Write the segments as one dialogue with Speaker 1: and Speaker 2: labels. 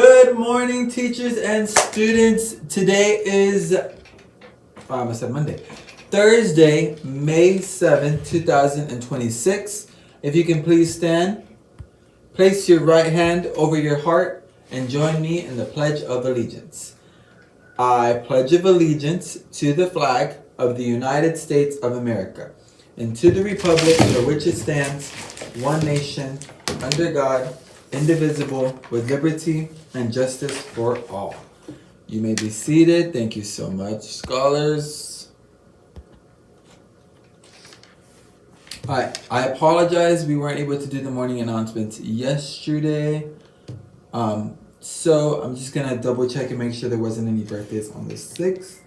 Speaker 1: Good morning, teachers and students. Today is, I almost said Monday, Thursday, May 7th, 2026. If you can please stand, place your right hand over your heart and join me in the Pledge of Allegiance. I pledge of allegiance to the flag of the United States of America and to the republic for which it stands, one nation, under God, indivisible, with liberty and justice for all. You may be seated. Thank you so much, scholars. Alright, I apologize we weren't able to do the morning announcements yesterday. So I'm just gonna double check and make sure there wasn't any birthdays on the 6th,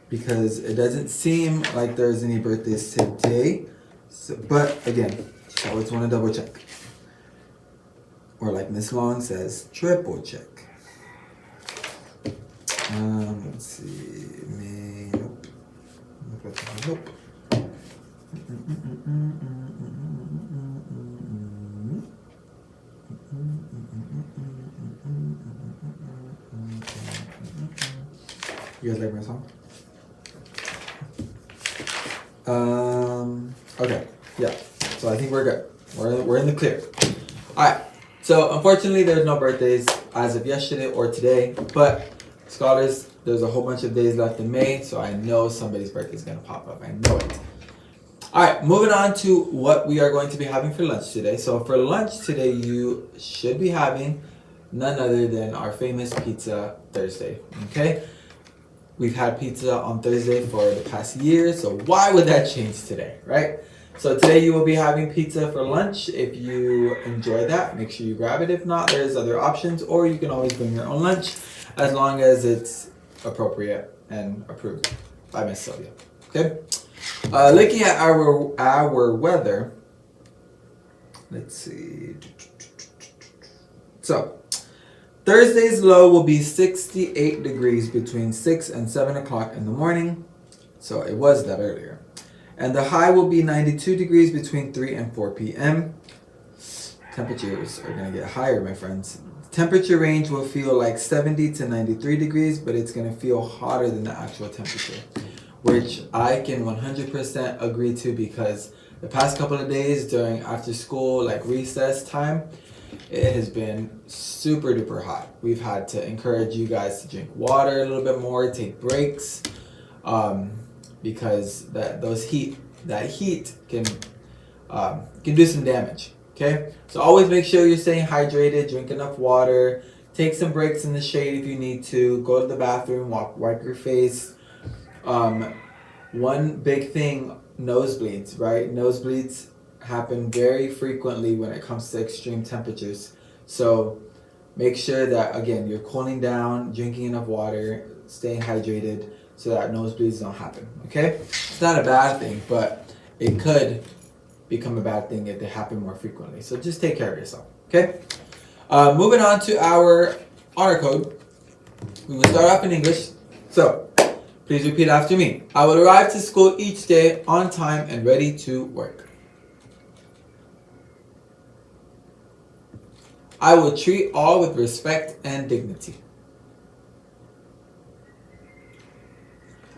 Speaker 1: because it doesn't seem like there's any birthdays today. So, but again, just always want to double check. Or like Miss Long says, triple check. Let's see. Nope. Nope. You guys like my song? Okay. Yeah. So I think we're good. We're in the clear. Alright. So unfortunately there's no birthdays as of yesterday or today, but scholars, there's a whole bunch of days left in May, so I know somebody's birthday is gonna pop up. I know it. Alright, moving on to what we are going to be having for lunch today. So for lunch today, you should be having none other than our famous Pizza Thursday. Okay? We've had pizza on Thursday for the past year, so why would that change today, right? So today you will be having pizza for lunch. If you enjoy that, make sure you grab it. If not, there's other options, or you can always bring your own lunch as long as it's appropriate and approved by Miss Sylvia. Okay? Looking at our weather, let's see. So Thursday's low will be 68 degrees between 6 and 7 o'clock in the morning. So it was that earlier. And the high will be 92 degrees between 3 and 4 p.m. Temperatures are going to get higher, my friends. Temperature range will feel like 70 to 93 degrees, but it's going to feel hotter than the actual temperature, which I can 100% agree to, because the past couple of days during after school, like recess time, it has been super duper hot. We've had to encourage you guys to drink water a little bit more, take breaks, because that heat can do some damage. Okay, so always make sure you're staying hydrated, drink enough water, take some breaks in the shade if you need to, go to the bathroom, wipe your face. One big thing, nosebleeds, right? Nosebleeds happen very frequently when it comes to extreme temperatures. So make sure that, again, you're cooling down, drinking enough water, staying hydrated so that nosebleeds don't happen, okay? It's not a bad thing, but it could become a bad thing if they happen more frequently. So just take care of yourself, okay? Moving on to our honor code. We will start off in English. So please repeat after me. I will arrive to school each day on time and ready to work. I will treat all with respect and dignity.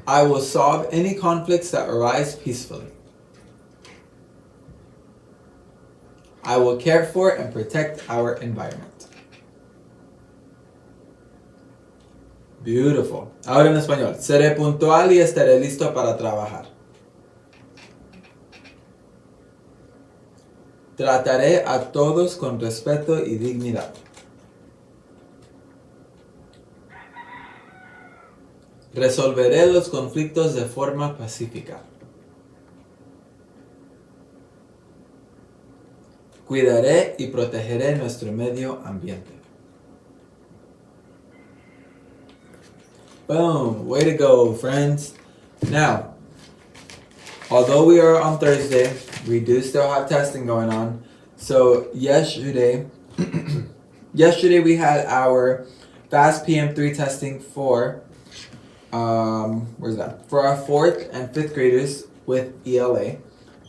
Speaker 1: I will solve any conflicts that arise peacefully. I will care for and protect our environment. Beautiful. Ahora en español. Seré puntual y estaré listo para trabajar. Trataré a todos con respeto y dignidad. Resolveré los conflictos de forma pacífica. Cuidaré y protegeré nuestro medio ambiente. Boom! Way to go, friends. Now, although we are on Thursday, we do still have testing going on. So yesterday we had our fast PM3 testing for where's that? For our 4th and 5th graders with ELA.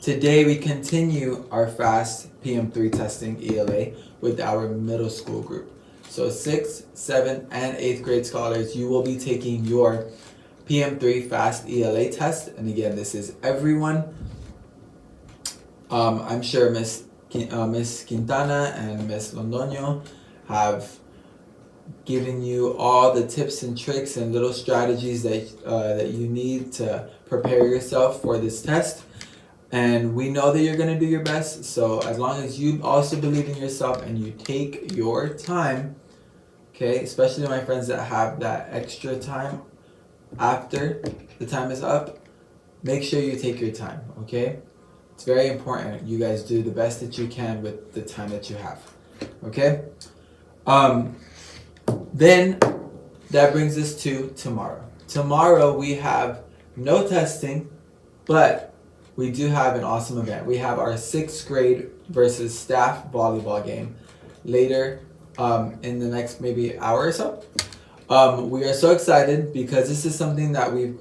Speaker 1: Today we continue our fast PM3 testing ELA with our middle school group. So 6th, 7th, and 8th grade scholars, you will be taking your PM3 Fast ELA test. And again, this is everyone. I'm sure Miss Quintana and Miss Londoño have given you all the tips and tricks and little strategies that you need to prepare yourself for this test. And we know that you're going to do your best. So as long as you also believe in yourself and you take your time, okay, especially my friends that have that extra time after the time is up, make sure you take your time, okay? It's very important you guys do the best that you can with the time that you have, okay? Then that brings us to tomorrow. Tomorrow we have no testing, but we do have an awesome event. We have our 6th grade versus staff volleyball game later in the next maybe hour or so. We are so excited because this is something that we've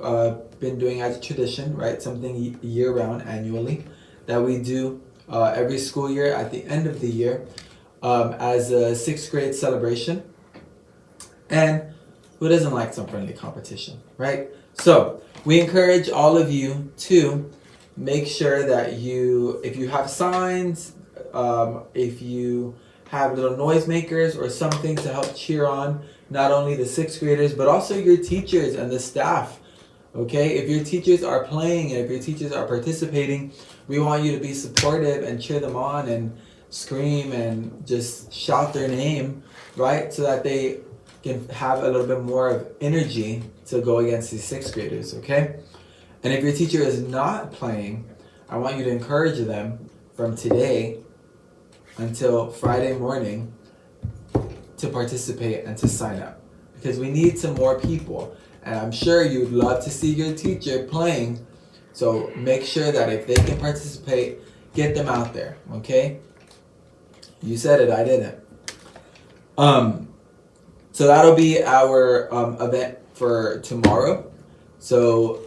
Speaker 1: been doing as a tradition, right? Something year-round, annually, that we do every school year at the end of the year as a 6th grade celebration. And who doesn't like some friendly competition, right? So we encourage all of you to make sure that if you have signs, if you have little noisemakers or something to help cheer on not only the 6th graders, but also your teachers and the staff, okay? If your teachers are playing and if your teachers are participating, we want you to be supportive and cheer them on and scream and just shout their name, right? So that they can have a little bit more of energy to go against these 6th graders, okay? And if your teacher is not playing, I want you to encourage them from today until Friday morning to participate and to sign up. Because we need some more people. And I'm sure you'd love to see your teacher playing. So make sure that if they can participate, get them out there, okay? You said it, I didn't. So that'll be our event for tomorrow. So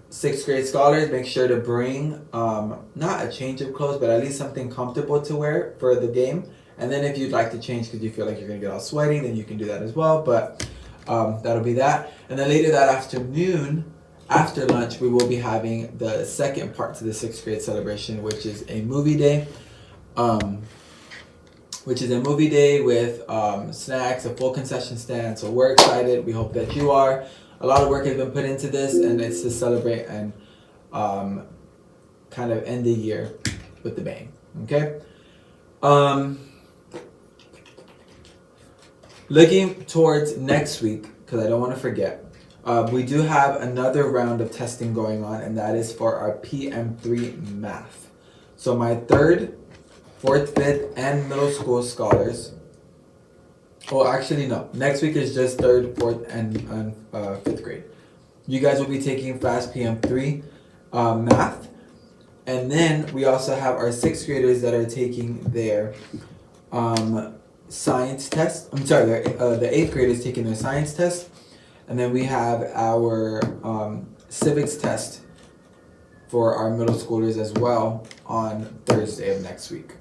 Speaker 1: 6th grade scholars, make sure to bring not a change of clothes, but at least something comfortable to wear for the game. And then if you'd like to change because you feel like you're going to get all sweaty, then you can do that as well. But that'll be that. And then later that afternoon, after lunch, we will be having the second part to the 6th grade celebration, which is a movie day. With snacks, a full concession stand. So we're excited. We hope that you are. A lot of work has been put into this, and it's to celebrate and kind of end the year with the bang. Okay? Looking towards next week, because I don't want to forget, we do have another round of testing going on, and that is for our PM3 math. So my 3rd, 4th, 5th, and middle school scholars. Oh, actually, no. Next week is just 3rd, 4th, and 5th grade. You guys will be taking Fast PM3 math. And then we also have our 6th graders that are taking their science test. I'm sorry, the 8th graders taking their science test. And then we have our civics test for our middle schoolers as well on Thursday of next week.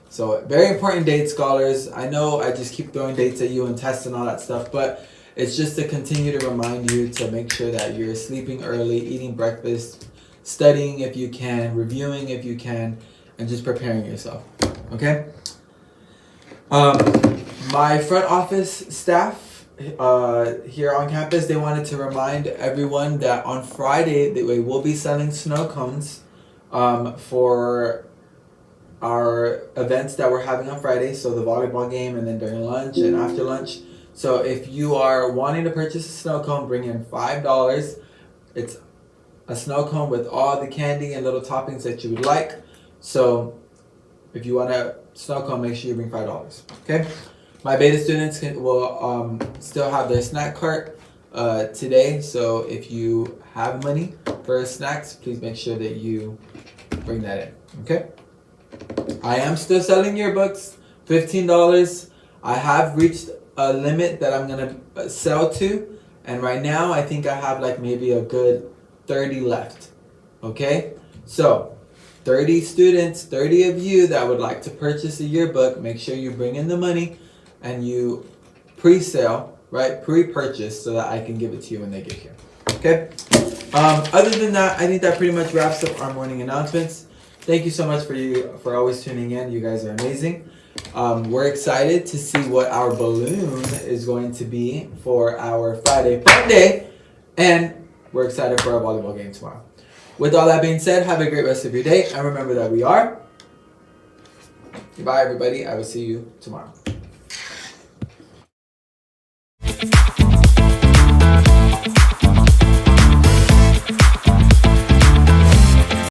Speaker 1: So very important dates, scholars. I know I just keep throwing dates at you and tests and all that stuff, but it's just to continue to remind you to make sure that you're sleeping early, eating breakfast, studying if you can, reviewing if you can, and just preparing yourself, okay? My front office staff here on campus, they wanted to remind everyone that on Friday we will be selling snow cones for our events that we're having on Friday, so the volleyball game and then during lunch and after lunch. So if you are wanting to purchase a snow cone, bring in $5. It's a snow cone with all the candy and little toppings that you would like. So if you want a snow cone, make sure you bring $5. Okay? My beta students will still have their snack cart today. So if you have money for snacks, please make sure that you bring that in. Okay? I am still selling yearbooks, $15. I have reached a limit that I'm gonna sell to, and right now I think I have like maybe a good 30 left. Okay, so 30 students, 30 of you that would like to purchase a yearbook, make sure you bring in the money and you pre-sale, right? Pre-purchase, so that I can give it to you when they get here. Okay. Other than that, I think that pretty much wraps up our morning announcements. Thank you so much for always tuning in. You guys are amazing. We're excited to see what our balloon is going to be for our Friday Fun Day, and we're excited for our volleyball game tomorrow. With all that being said, have a great rest of your day, and remember that we are. Goodbye, everybody. I will see you tomorrow.